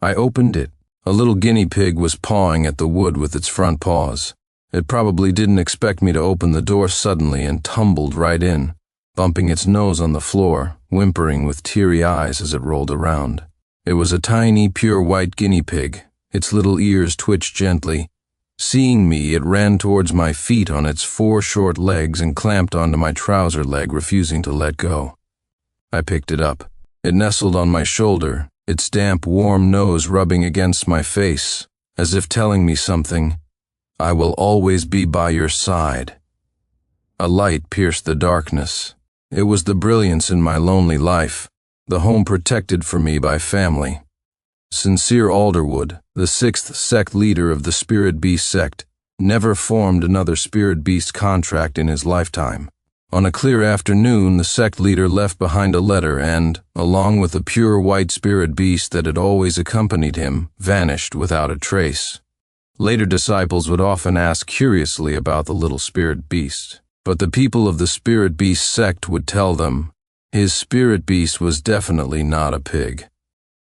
I opened it. A little guinea pig was pawing at the wood with its front paws. It probably didn't expect me to open the door suddenly and tumbled right in, bumping its nose on the floor, whimpering with teary eyes as it rolled around. It was a tiny, pure white guinea pig. Its little ears twitched gently. Seeing me, it ran towards my feet on its 4 short legs and clamped onto my trouser leg, refusing to let go. I picked it up. It nestled on my shoulder, its damp, warm nose rubbing against my face, as if telling me something. "I will always be by your side." A light pierced the darkness. It was the brilliance in my lonely life, the home protected for me by family. Sincere Alderwood, the 6th sect leader of the Spirit Beast Sect, never formed another Spirit Beast contract in his lifetime. On a clear afternoon, the sect leader left behind a letter and, along with the pure white spirit beast that had always accompanied him, vanished without a trace. Later disciples would often ask curiously about the little spirit beast, but the people of the Spirit Beast Sect would tell them, his spirit beast was definitely not a pig.